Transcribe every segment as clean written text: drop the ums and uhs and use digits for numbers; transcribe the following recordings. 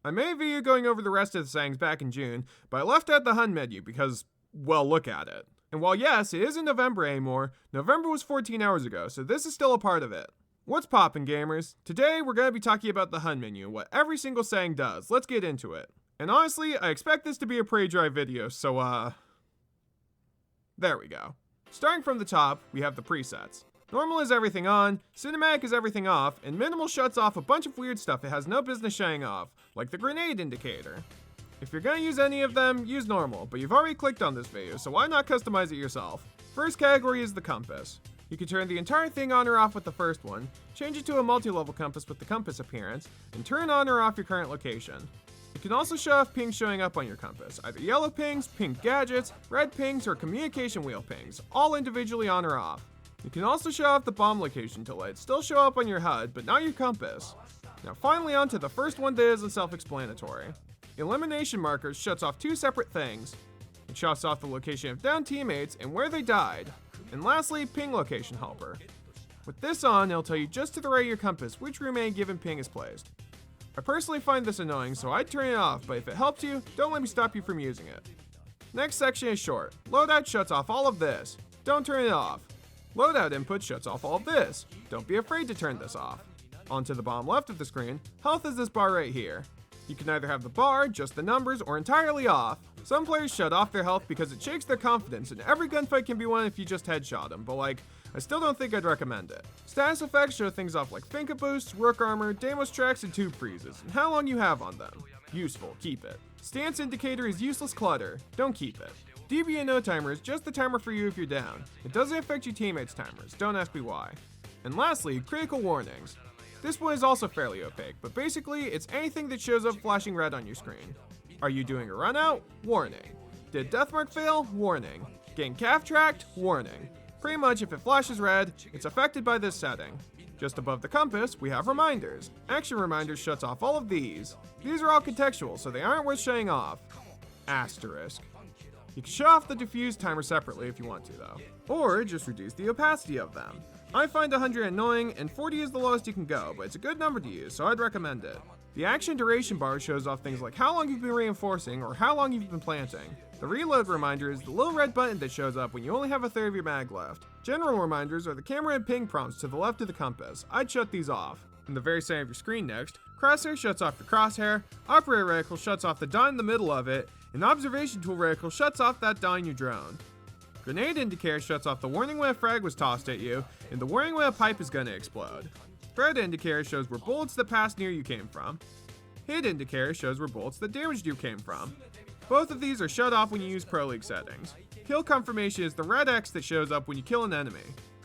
I made a video going over the rest of the settings back in June, but I left out the HUD menu because, well, look at it. And while yes, it isn't November anymore, November was 14 hours ago, so this is still a part of it. What's poppin', gamers? Today we're going to be talking about the HUD menu and what every single setting does. Let's get into it. And honestly, I expect this to be a pretty dry video, so there we go. Starting from the top, we have the presets. Normal is everything on, cinematic is everything off, and minimal shuts off a bunch of weird stuff it has no business shutting off, like the grenade indicator. If you're gonna use any of them, use normal, but you've already clicked on this video, so why not customize it yourself? First category is the compass. You can turn the entire thing on or off with the first one, change it to a multi-level compass with the compass appearance, and turn on or off your current location. You can also show off pings showing up on your compass, either yellow pings, pink gadgets, red pings, or communication wheel pings, all individually on or off. You can also show off the bomb location to let it still show up on your HUD, but not your compass. Now finally on to the first one that isn't self-explanatory. Elimination markers shuts off two separate things. It shuts off the location of downed teammates and where they died. And lastly, ping location helper. With this on, it'll tell you just to the right of your compass which room a given ping is placed. I personally find this annoying, so I'd turn it off, but if it helps you, don't let me stop you from using it. Next section is short. Loadout shuts off all of this. Don't turn it off. Loadout input shuts off all of this. Don't be afraid to turn this off. Onto the bottom left of the screen, health is this bar right here. You can either have the bar, just the numbers, or entirely off. Some players shut off their health because it shakes their confidence, and every gunfight can be won if you just headshot them, but I still don't think I'd recommend it. Status effects show things off like Finka boosts, rook armor, Deimos tracks, and tube freezes, and how long you have on them. Useful, keep it. Stance indicator is useless clutter, don't keep it. DB and no timer is just the timer for you if you're down. It doesn't affect your teammates' timers, don't ask me why. And lastly, critical warnings. This one is also fairly opaque, but basically it's anything that shows up flashing red on your screen. Are you doing a run out? Warning. Did deathmark fail? Warning. Getting calf tracked? Warning. Pretty much if it flashes red, it's affected by this setting. Just above the compass, we have reminders. Action reminders shuts off all of these. These are all contextual, so they aren't worth shutting off. Asterisk. You can shut off the diffuse timer separately if you want to though, or just reduce the opacity of them. I find 100 annoying and 40 is the lowest you can go, but it's a good number to use, so I'd recommend it. The action duration bar shows off things like how long you've been reinforcing or how long you've been planting. The reload reminder is the little red button that shows up when you only have a third of your mag left. General reminders are the camera and ping prompts to the left of the compass. I'd shut these off. In the very center of your screen next, crosshair shuts off the crosshair, operator reticle shuts off the dot in the middle of it, and observation tool reticle shuts off that dot in your drone. Grenade indicator shuts off the warning when a frag was tossed at you, and the warning when a pipe is gonna explode. Threat indicator shows where bullets that passed near you came from. Hit indicator shows where bullets that damaged you came from. Both of these are shut off when you use Pro League settings. Kill confirmation is the red X that shows up when you kill an enemy.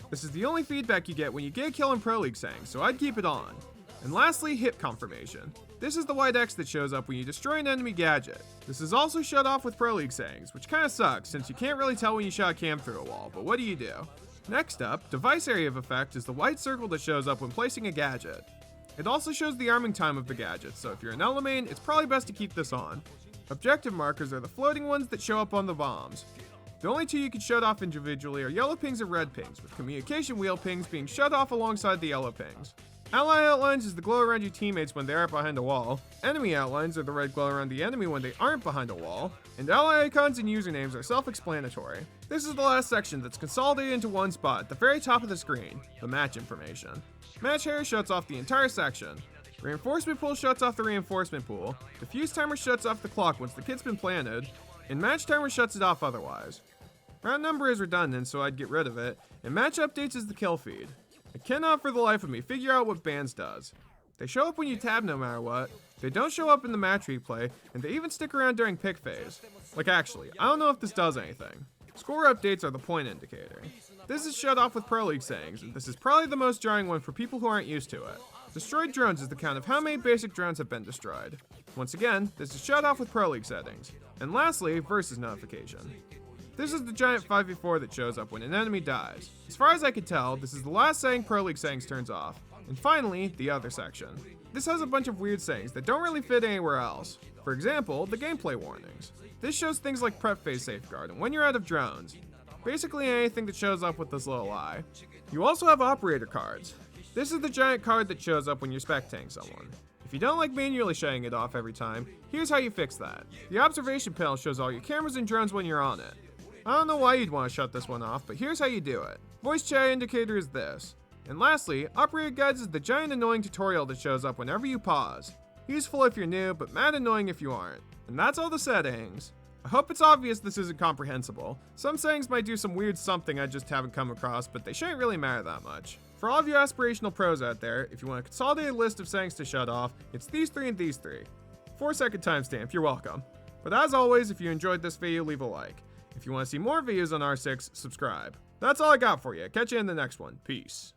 This is the only feedback you get when you get a kill in Pro League settings, so I'd keep it on. And lastly, hit confirmation. This is the white X that shows up when you destroy an enemy gadget. This is also shut off with Pro League settings, which kinda sucks since you can't really tell when you shot a cam through a wall, but what do you do? Next up, device area of effect is the white circle that shows up when placing a gadget. It also shows the arming time of the gadget, so if you're an Element, it's probably best to keep this on. Objective markers are the floating ones that show up on the bombs. The only two you can shut off individually are yellow pings and red pings, with communication wheel pings being shut off alongside the yellow pings. Ally outlines is the glow around your teammates when they aren't behind a wall. Enemy outlines are the red glow around the enemy when they aren't behind a wall. And ally icons and usernames are self-explanatory. This is the last section that's consolidated into one spot at the very top of the screen, the match information. Match hair shuts off the entire section. Reinforcement pool shuts off the reinforcement pool. Diffuse timer shuts off the clock once the kit's been planted. And match timer shuts it off otherwise. Round number is redundant, so I'd get rid of it. And match updates is the kill feed. I cannot for the life of me figure out what bands does. They show up when you tab no matter what, they don't show up in the match replay, and they even stick around during pick phase. Like actually, I don't know if this does anything. Score updates are the point indicator. This is shut off with Pro League settings, and this is probably the most jarring one for people who aren't used to it. Destroyed drones is the count of how many basic drones have been destroyed. Once again, this is shut off with Pro League settings. And lastly, versus notification. This is the giant 5v4 that shows up when an enemy dies. As far as I can tell, this is the last setting Pro League settings turns off. And finally, the other section. This has a bunch of weird settings that don't really fit anywhere else. For example, the gameplay warnings. This shows things like prep phase safeguard and when you're out of drones. Basically anything that shows up with this little eye. You also have operator cards. This is the giant card that shows up when you're spectating someone. If you don't like manually shutting it off every time, here's how you fix that. The observation panel shows all your cameras and drones when you're on it. I don't know why you'd want to shut this one off, but here's how you do it. Voice chat indicator is this. And lastly, operator guides is the giant annoying tutorial that shows up whenever you pause. Useful if you're new, but mad annoying if you aren't. And that's all the settings. I hope it's obvious this isn't comprehensible. Some settings might do some weird something I just haven't come across, but they shouldn't really matter that much. For all of you aspirational pros out there, if you want a consolidated list of settings to shut off, it's these three and these three. 4-second timestamp, you're welcome. But as always, if you enjoyed this video, leave a like. If you want to see more videos on R6, subscribe. That's all I got for you. Catch you in the next one. Peace.